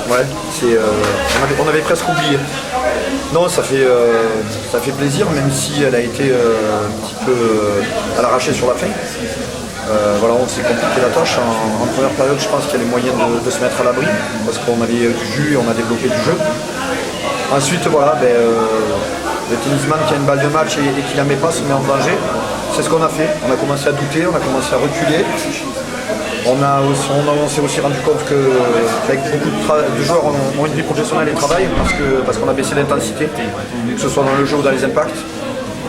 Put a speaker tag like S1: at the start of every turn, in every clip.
S1: Ouais, on avait presque oublié. Non, ça fait plaisir, même si elle a été un petit peu à l'arraché sur la fin. Voilà, on s'est compliqué la tâche. En première période, je pense qu'il y a les moyens de se mettre à l'abri, parce qu'on avait du jus et on a développé du jeu. Ensuite, voilà, le tennisman qui a une balle de match et qui la met pas se met en danger. C'est ce qu'on a fait. On a commencé à douter, on a commencé à reculer. On s'est aussi rendu compte qu'avec beaucoup de joueurs ont une vie professionnelle et travaillent parce qu'on a baissé l'intensité, que ce soit dans le jeu ou dans les impacts.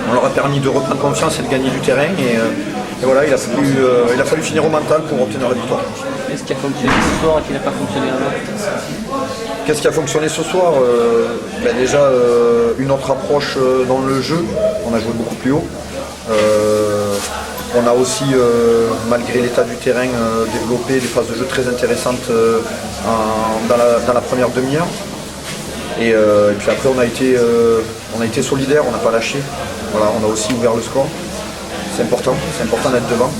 S1: On leur a permis de reprendre confiance et de gagner du terrain. Et voilà, il a fallu finir au mental pour obtenir la victoire.
S2: Qu'est-ce qui a fonctionné ce soir et qui n'a pas fonctionné avant?
S1: Qu'est-ce qui a fonctionné ce soir? Déjà, une autre approche dans le jeu. On a joué beaucoup plus haut. On a aussi, malgré l'état du terrain, développé des phases de jeu très intéressantes dans la première demi-heure. Et puis après, on a été solidaire, on n'a pas lâché. Voilà, on a aussi ouvert le score. C'est important d'être devant.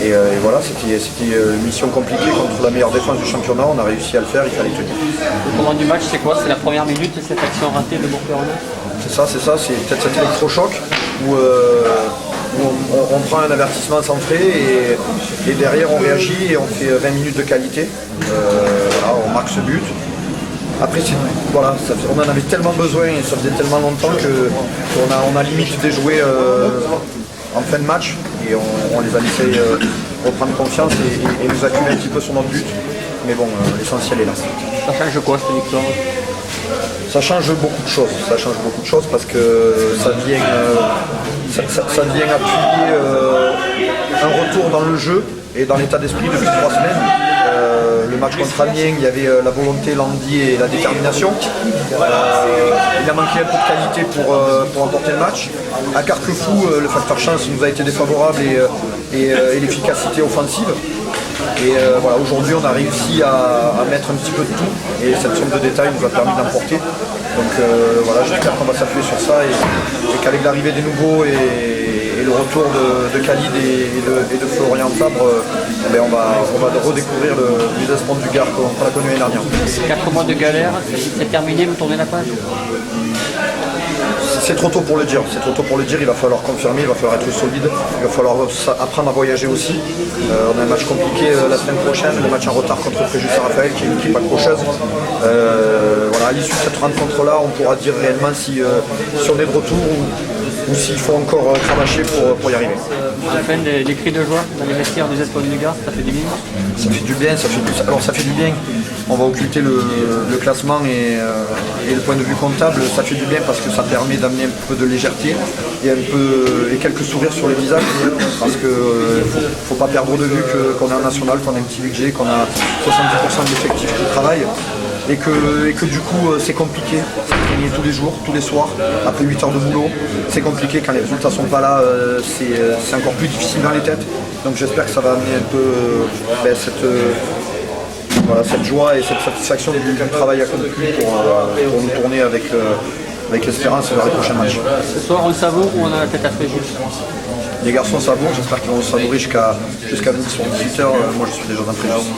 S1: Et voilà, c'était une mission compliquée contre la meilleure défense du championnat. On a réussi à le faire, il fallait tenir.
S2: Le commande du match, c'est quoi? C'est la première minute de cette action ratée de Bourg-Perronnet?
S1: C'est ça, c'est peut-être cet électrochoc où on prend un avertissement sans frais et derrière on réagit et on fait 20 minutes de qualité. Voilà, on marque ce but. Après, voilà, on en avait tellement besoin et ça faisait tellement longtemps qu'on a limite déjoué en fin de match et on les a laissés reprendre confiance et nous acculer un petit peu sur notre but. Mais bon, l'essentiel est là.
S2: Ça change quoi cette victoire?
S1: Ça change beaucoup de choses. Ça change beaucoup de choses parce que ça vient appuyer un retour dans le jeu et dans l'état d'esprit depuis 3 semaines. Le match contre Amiens, il y avait la volonté, l'envie et la détermination. Il a manqué un peu de qualité pour emporter le match. À Carquefou, le facteur chance nous a été défavorable et l'efficacité offensive. Et voilà, aujourd'hui on a réussi à mettre un petit peu de tout et cette somme de détails nous a permis d'emporter. Donc voilà, j'espère qu'on va s'appuyer sur ça et qu'avec l'arrivée des nouveaux et le retour de Khalid et de Florian Fabre, on va redécouvrir le Businessman du Gard qu'on a connu l'année dernière.
S2: 4 mois de galère, c'est terminé, vous tournez la page?
S1: C'est trop tôt pour le dire, il va falloir confirmer, il va falloir être solide, il va falloir apprendre à voyager aussi. On a un match compliqué la semaine prochaine, le match en retard contre Fréjus Saint-Raphaël qui est une équipe accrocheuse. Voilà, à l'issue de cette rencontre-là, on pourra dire réellement si on est de retour ou s'il faut encore cravacher pour y arriver.
S2: Enfin, des cris de joie dans les vestiaires du Businessman du Gard, ça fait du bien?
S1: Ça fait du bien, alors ça fait du bien. On va occulter le classement et le point de vue comptable, ça fait du bien parce que ça permet d'amener un peu de légèreté et quelques sourires sur les visages parce qu'il ne faut pas perdre de vue qu'on est en national, qu'on a un petit budget, qu'on a 70% de l'effectif qui travaille et que du coup c'est compliqué, s'entraîner tous les jours, tous les soirs, après 8 heures de boulot, c'est compliqué quand les résultats sont pas là, c'est encore plus difficile dans les têtes. Donc j'espère que ça va amener un peu cette joie et cette satisfaction du travail accompli pour nous tourner avec l'espérance vers les prochains matchs.
S2: Ce soir on savoure ou on a la tête à Fréjus?
S1: Les garçons savourent, j'espère qu'ils vont se savourer jusqu'à midi, sur 18 h. Moi je suis déjà dans Fréjus.